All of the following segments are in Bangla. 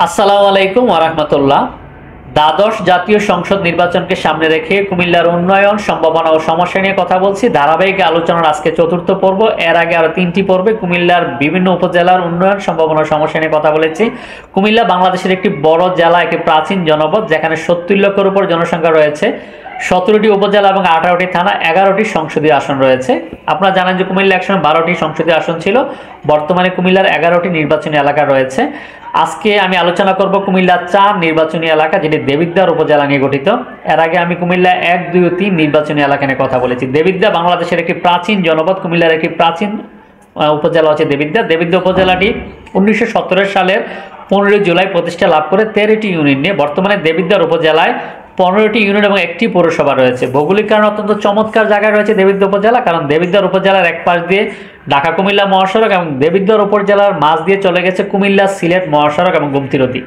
আসসালামু আলাইকুম ওয়া রাহমাতুল্লাহ। দ্বাদশ জাতীয় সংসদ নির্বাচনকে সামনে রেখে কুমিল্লার উন্নয়ন, সম্ভাবনা ও সমস্যা নিয়ে কথা বলছি। ধারাবাহিক আলোচনার আজকে চতুর্থ পর্ব। এর আগে আরো 3টি পর্বে কুমিল্লার বিভিন্ন উপজেলার উন্নয়ন, সম্ভাবনা ও সমস্যা নিয়ে কথা বলেছি। কুমিল্লা বাংলাদেশের একটি বড় জেলা, একটি প্রাচীন জনপদ, যেখানে 70 লক্ষের উপর জনসংখ্যা রয়েছে, 17টি উপজেলা এবং 18টি থানা, 11টি সংসদীয় আসন রয়েছে। আপনারা জানেন যে কুমিল্লা একসময় 12টি সংসদীয় আসন ছিল, বর্তমানে কুমিল্লার 11টি নির্বাচনী এলাকা রয়েছে। আজকে আমি আলোচনা করব কুমিল্লা 4 নির্বাচনী এলাকা, যেটি দেবিদ্বার উপজেলা নিয়ে গঠিত। এর আগে আমি কুমিল্লা 1, 2 ও 3 নির্বাচনী এলাকা নিয়ে কথা বলেছি। দেবিদ্বার বাংলাদেশের একটি প্রাচীন জনপদ। কুমিল্লার একটি প্রাচীন উপজেলা হচ্ছে দেবিদ্বার। দেবিদ্বার উপজেলাটি 1917 সালের 15 জুলাই প্রতিষ্ঠা লাভ করে 13টি ইউনিট নিয়ে। বর্তমানে দেবিদ্বার উপজেলায় 15টি ইউনিট এবং একটি পৌরসভা রয়েছে। ভৌগোলিক কারণে অত্যন্ত চমৎকার জায়গায় রয়েছে দেবিদ্বার উপজেলা, কারণ দেবিদ্বার উপজেলার এক পাশ দিয়ে ঢাকা কুমিল্লা মহাসড়ক এবং দেবিদ্বার উপজেলার মাঝ দিয়ে চলে গেছে কুমিল্লা সিলেট মহাসড়ক এবং গোমতী নদী।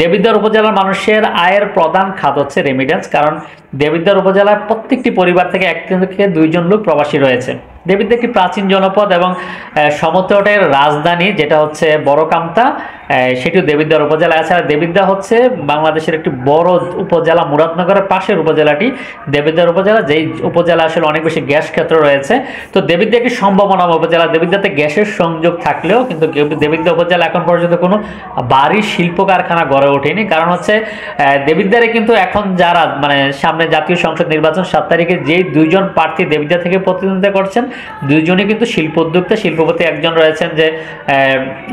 দেবিদ্বার উপজেলার মানুষের আয়ের প্রধান খাত হচ্ছে রেমিডেন্স, কারণ দেবিদ্বার উপজেলার প্রত্যেকটি পরিবার থেকে 1 থেকে 2 জন লোক প্রবাসী রয়েছে। দেবিদ্বার একটি প্রাচীন জনপদ এবং সমতটের রাজধানী, যেটা হচ্ছে বড়কামতা, সেটিও দেবিদ্বার উপজেলা। এছাড়া দেবিদ্বার হচ্ছে বাংলাদেশের একটি বড় উপজেলা, মুরাদনগরের পাশের উপজেলাটি দেবিদ্বার উপজেলা, যেই উপজেলা আসলে অনেক বেশি গ্যাস ক্ষেত্র রয়েছে। তো দেবিদ্বার একটি সম্ভাবনা উপজেলা। দেবিদ্বারতে গ্যাসের সংযোগ থাকলেও কিন্তু দেবিদ্বার উপজেলা এখন পর্যন্ত কোনো বাড়ি শিল্প কারখানা গড়ে ওঠেনি। কারণ হচ্ছে দেবিদ্বারে কিন্তু এখন যারা সামনে জাতীয় সংসদ নির্বাচন 7 তারিখে যেই 2 জন প্রার্থী দেবিদ্বার থেকে প্রতিদ্বন্দ্বিতা করছেন, 2 জনই কিন্তু শিল্প উদ্যোক্তা। শিল্পপতি একজন রয়েছেন যে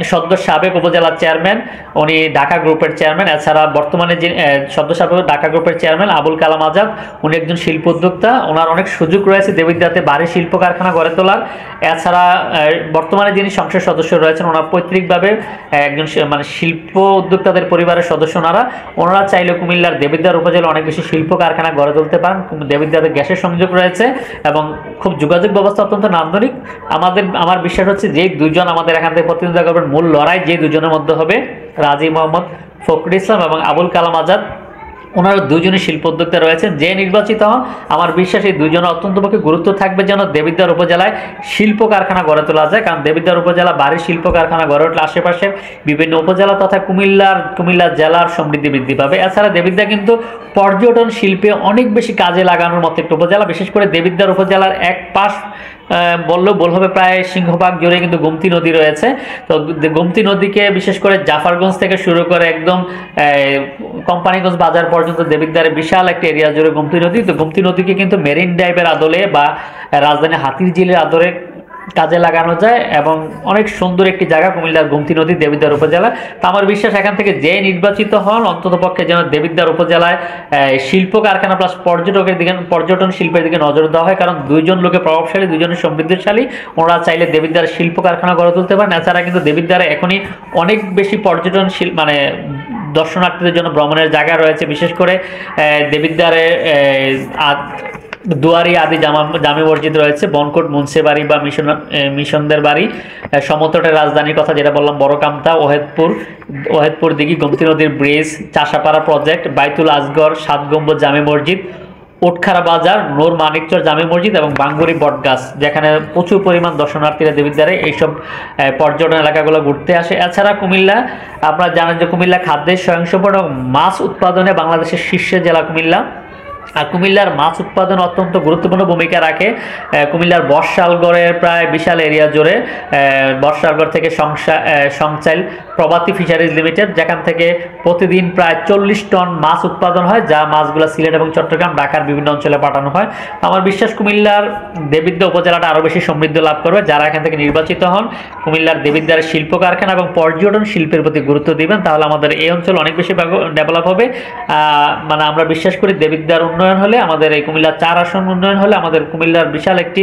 সদ্য সাবেক উপজেলার চেয়ারম্যান, উনি ঢাকা গ্রুপের চেয়ারম্যান। এছাড়া বর্তমানে যে সদ্য সাবেক ঢাকা গ্রুপের চেয়ারম্যান আবুল কালাম আজাদ, উনি একজন শিল্প উদ্যোক্তা। ওনার অনেক সুযোগ রয়েছে দেবিদ্বারতে বাড়ি শিল্প কারখানা গড়ে তোলার। এছাড়া বর্তমানে যিনি সংসদ সদস্য রয়েছেন, ওনার পৈতৃকভাবে একজন শিল্প উদ্যোক্তাদের পরিবারের সদস্য। ওনারা চাইলে কুমিল্লার দেবিদ্বার উপজেলা অনেক বেশি শিল্প কারখানা গড়ে তুলতে পারেন। দেবিদ্বারে গ্যাসের সংযোগ রয়েছে এবং খুব যোগাযোগ ব্যবস্থা অত্যন্ত নান্দনিক। আমার বিশ্বাস হচ্ছে যে 2 জন আমাদের এখান থেকে প্রতিদ্বন্দ্বিতা করবেন, মূল লড়াই যে 2 জনের মধ্যে হবে, রাজি মোহাম্মদ ফখরুল ইসলাম এবং আবুল কালাম আজাদ। ওনারা 2 জনই শিল্প উদ্যোক্তা রয়েছেন। যে নির্বাচিত হন, আমার বিশ্বাস এই 2 জনের অত্যন্ত পক্ষে গুরুত্ব থাকবে যেন দেবিদ্বার উপজেলায় শিল্প কারখানা গড়ে তোলা যায়। কারণ দেবিদ্বার উপজেলা বাড়ির শিল্প কারখানা গড়ে উঠলে আশেপাশের বিভিন্ন উপজেলা তথা কুমিল্লা জেলার সমৃদ্ধি বৃদ্ধি পাবে। এছাড়া দেবিদ্বার কিন্তু পর্যটন শিল্পে অনেক বেশি কাজে লাগানোর মতো একটি উপজেলা। বিশেষ করে দেবিদ্বার উপজেলার এক পাশ বললেও ভুল হবে, প্রায় সিংহভাগ জুড়ে কিন্তু গোমতী নদী রয়েছে। তো গোমতী নদীকে বিশেষ করে জাফরগঞ্জ থেকে শুরু করে একদম কোম্পানিগঞ্জ বাজার পর্যন্ত দেবিদ্বারে বিশাল একটা এরিয়া জুড়ে গোমতী নদী। তো গোমতী নদীকে কিন্তু মেরিন ড্রাইভের আদলে বা রাজধানী হাতিরঝিলের আদলে কাজে লাগানো যায় এবং অনেক সুন্দর একটি জায়গা কুমিল্লার গোমতী নদী দেবিদ্বার উপজেলা। তো আমার বিশ্বাস এখান থেকে যে নির্বাচিত হন, অন্ততপক্ষে যেন দেবিদ্বার উপজেলায় শিল্প কারখানা প্লাস পর্যটন শিল্পের দিকে নজর দেওয়া হয়। কারণ 2 জন লোকে প্রভাবশালী, 2 জনের সমৃদ্ধশালী। ওনারা চাইলে দেবিদ্বার শিল্প কারখানা গড়ে তুলতে পারেন। এছাড়া কিন্তু দেবিদ্বারে এখনই অনেক বেশি পর্যটন দর্শনার্থীদের জন্য ভ্রমণের জায়গা রয়েছে। বিশেষ করে দেবিদ্বারে দুয়ারি আদি জামে মসজিদ রয়েছে, বনকোট মুন্সেবাড়ি বা মিশনদের বাড়ি, সমতটের রাজধানীর কথা যেটা বললাম বড়কামতা, ওহেদপুর দিঘি, গোমতী নদীর ব্রিজ, চাষাপাড়া প্রজেক্ট, বাইতুল আজগর, 7 গম্বুজ জামে মসজিদ, উটখারা বাজার, নূর মানিকচর জামে মসজিদ এবং বাঙ্গুরি বটগাছ, যেখানে প্রচুর পরিমাণ দর্শনার্থীরা দেবিদ্বারে এইসব পর্যটন এলাকাগুলো ঘুরতে আসে। এছাড়া কুমিল্লা, আপনারা জানেন যে কুমিল্লা খাদ্যের স্বয়ংসম্পূর্ণ মাছ উৎপাদনে বাংলাদেশের শীর্ষে জেলা কুমিল্লা। আর কুমিল্লার মাছ উৎপাদন অত্যন্ত গুরুত্বপূর্ণ ভূমিকা রাখে। কুমিল্লার বর্ষালগড়ের প্রায় বিশাল এরিয়া জুড়ে বর্ষালগড় থেকে সংচাইল প্রভাতী ফিশারিজ লিমিটেড, যেখান থেকে প্রতিদিন প্রায় 40 টন মাছ উৎপাদন হয়, যা মাছগুলো সিলেট এবং চট্টগ্রাম, ঢাকার বিভিন্ন অঞ্চলে পাঠানো হয়। আমার বিশ্বাস কুমিল্লার দেবিদ্বার উপজেলাটা আরও বেশি সমৃদ্ধ লাভ করবে যারা এখান থেকে নির্বাচিত হন। কুমিল্লার দেবিদ্বারের শিল্প কারখানা এবং পর্যটন শিল্পের প্রতি গুরুত্ব দিবেন, তাহলে আমাদের এই অঞ্চল অনেক বেশি ডেভেলপ হবে। আমরা বিশ্বাস করি দেবিদ্বার উন্নয়ন হলে, আমাদের এই কুমিল্লা 4 আসন উন্নয়ন হলে আমাদের কুমিল্লার বিশাল একটি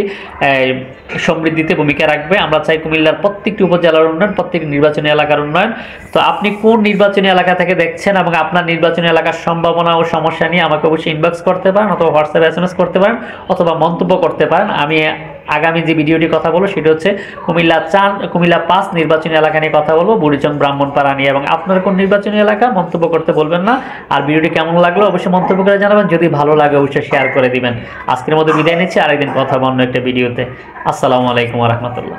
সমৃদ্ধিতে ভূমিকা রাখবে। আমরা চাই কুমিল্লার প্রত্যেকটি উপজেলার উন্নয়ন, প্রত্যেকটি নির্বাচনী এলাকার উন্নয়ন। তো আপনি কোন নির্বাচনী এলাকা থেকে দেখছেন এবং আপনার নির্বাচনী এলাকার সম্ভাবনা ও সমস্যা নিয়ে আমাকে অবশ্যই ইনবক্স করতে পারেন, অথবা হোয়াটসঅ্যাপে SMS করতে পারেন, অথবা মন্তব্য করতে পারেন। আমি আগামী যে ভিডিওটি কথা বলবো সেটা হচ্ছে কুমিল্লা 5 নির্বাচনী এলাকা নিয়ে কথা বলবো, বুড়িচং, ব্রাহ্মণপাড়া নিয়ে। এবং আপনার কোন নির্বাচনী এলাকা মন্তব্য করতে বলবেন না। আর ভিডিওটি কেমন লাগলো অবশ্যই মন্তব্য করে জানাবেন, যদি ভালো লাগে অবশ্যই শেয়ার করে দিবেন। আজকের মতো বিদায় নিচ্ছি, আরেকদিন কথা বলবো একটা ভিডিওতে। আসসালামু আলাইকুম ওয়া রাহমাতুল্লাহ।